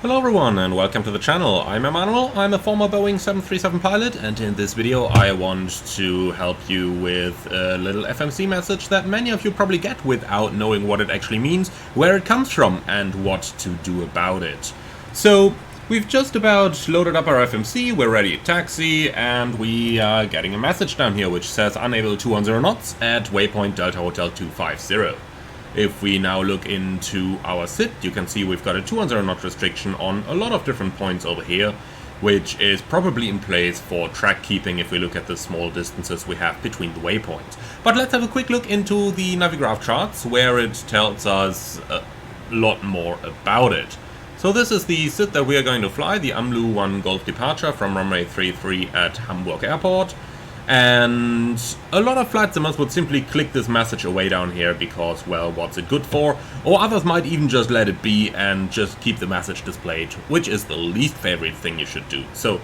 Hello everyone and welcome to the channel. I'm Emmanuel, I'm a former Boeing 737 pilot, and in this video I want to help you with a little FMC message that many of you probably get without knowing what it actually means, where it comes from and what to do about it. So we've just about loaded up our FMC, we're ready to taxi, and we are getting a message down here which says unable 210 knots at waypoint Delta Hotel 250. If we now look into our SID, you can see we've got a 210 knot restriction on a lot of different points over here, which is probably in place for track keeping if we look at the small distances we have between the waypoints. But let's have a quick look into the Navigraph charts, where it tells us a lot more about it. So this is the SID that we are going to fly, the AMLU 1 Golf departure from runway 33 at Hamburg Airport. And a lot of flight simmers would simply click this message away down here because, well, what's it good for? Or others might even just let it be and just keep the message displayed, which is the least favorite thing you should do. So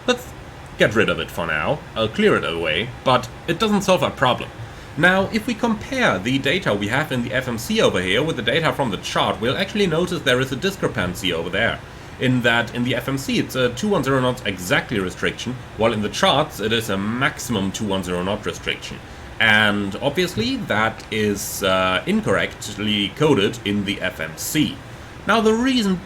let's get rid of it for now. I'll clear it away, but it doesn't solve our problem. Now, if we compare the data we have in the FMC over here with the data from the chart, we'll actually notice there is a discrepancy over there. In that, in the FMC, it's a 210 knots exactly restriction, while in the charts it is a maximum 210 knot restriction. And obviously that is incorrectly coded in the FMC. Now the reason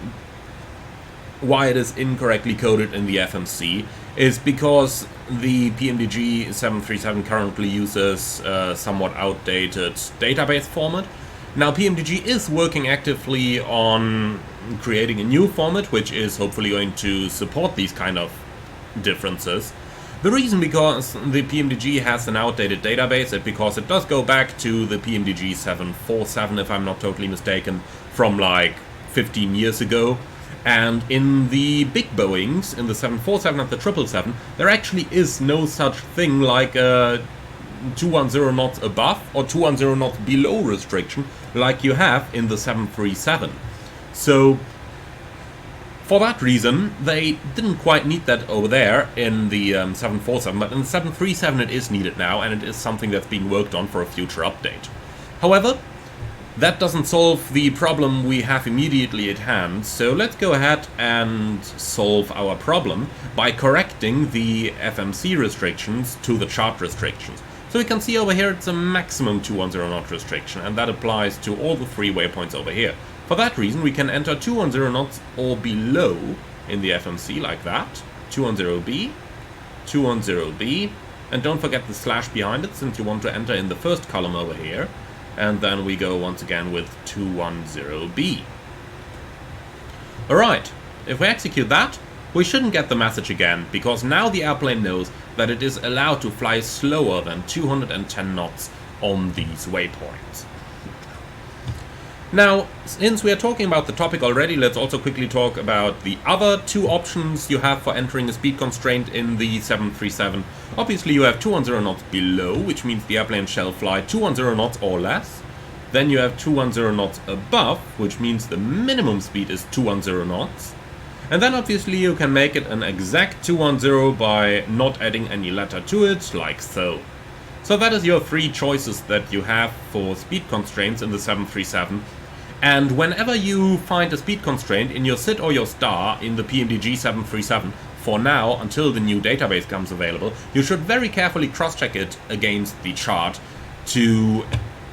why it is incorrectly coded in the FMC is because the PMDG 737 currently uses a somewhat outdated database format. Now PMDG is working actively on creating a new format which is hopefully going to support these kind of differences. The reason because the PMDG has an outdated database is because it does go back to the PMDG 747, if I'm not totally mistaken, from like 15 years ago. And in the big Boeings, in the 747 and the 777, there actually is no such thing like a 210 knots above or 210 knots below restriction like you have in the 737. So for that reason they didn't quite need that over there in the 747, but in the 737 it is needed now, and it is something that's being worked on for a future update. However, that doesn't solve the problem we have immediately at hand, so let's go ahead and solve our problem by correcting the FMC restrictions to the chart restrictions. So we can see over here it's a maximum 210 knot restriction, and that applies to all the three waypoints over here. For that reason we can enter 210 knots or below in the FMC like that, 210B, 210B, and don't forget the slash behind it since you want to enter in the first column over here, and then we go once again with 210B. Alright, if we execute that, we shouldn't get the message again, because now the airplane knows that it is allowed to fly slower than 210 knots on these waypoints. Now, since we are talking about the topic already, let's also quickly talk about the other two options you have for entering a speed constraint in the 737. Obviously you have 210 knots below, which means the airplane shall fly 210 knots or less. Then you have 210 knots above, which means the minimum speed is 210 knots. And then obviously you can make it an exact 210 by not adding any letter to it, like so. So that is your three choices that you have for speed constraints in the 737. And whenever you find a speed constraint in your SID or your star in the PMDG 737, for now, until the new database comes available, you should very carefully cross-check it against the chart to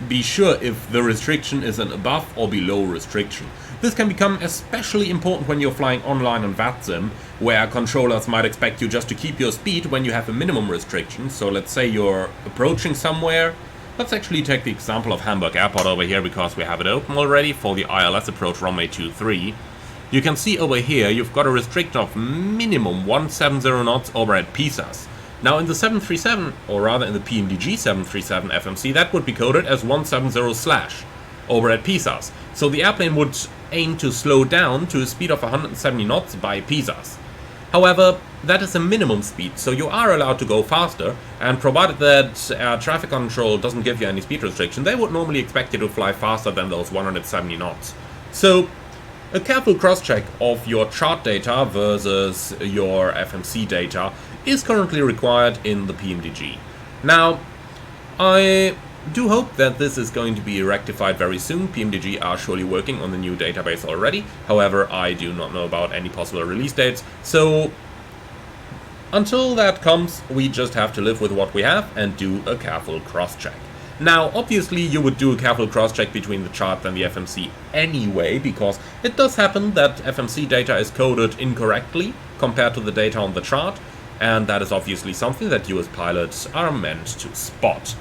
be sure if the restriction is an above or below restriction. This can become especially important when you're flying online on VATSIM, where controllers might expect you just to keep your speed when you have a minimum restriction. So let's say you're approaching somewhere. Let's actually take the example of Hamburg Airport over here because we have it open already for the ILS approach runway 23. You can see over here you've got a restriction of minimum 170 knots over at PISAS. Now in the 737, or rather in the PMDG 737 FMC, that would be coded as 170 slash over at PISAS. So the airplane would aim to slow down to a speed of 170 knots by PISAS. However, that is a minimum speed, so you are allowed to go faster, and provided that air traffic control doesn't give you any speed restriction, they would normally expect you to fly faster than those 170 knots. So a careful cross-check of your chart data versus your FMC data is currently required in the PMDG. Now, I do hope that this is going to be rectified very soon. PMDG are surely working on the new database already. However, I do not know about any possible release dates. So until that comes, we just have to live with what we have and do a careful cross-check. Now, obviously, you would do a careful cross-check between the chart and the FMC anyway, because it does happen that FMC data is coded incorrectly compared to the data on the chart, and that is obviously something that you as pilots are meant to spot.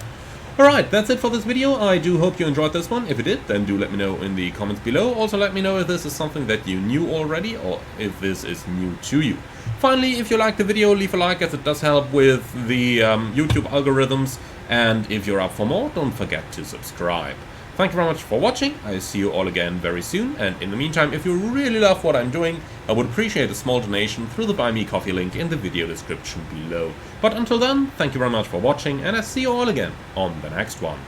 Alright, that's it for this video. I do hope you enjoyed this one. If you did, then do let me know in the comments below. Also let me know if this is something that you knew already, or if this is new to you. Finally, if you liked the video, leave a like, as it does help with the YouTube algorithms. And if you're up for more, don't forget to subscribe. Thank you very much for watching. I'll see you all again very soon. And in the meantime, if you really love what I'm doing, I would appreciate a small donation through the Buy Me Coffee link in the video description below. But until then, thank you very much for watching, and I'll see you all again on the next one.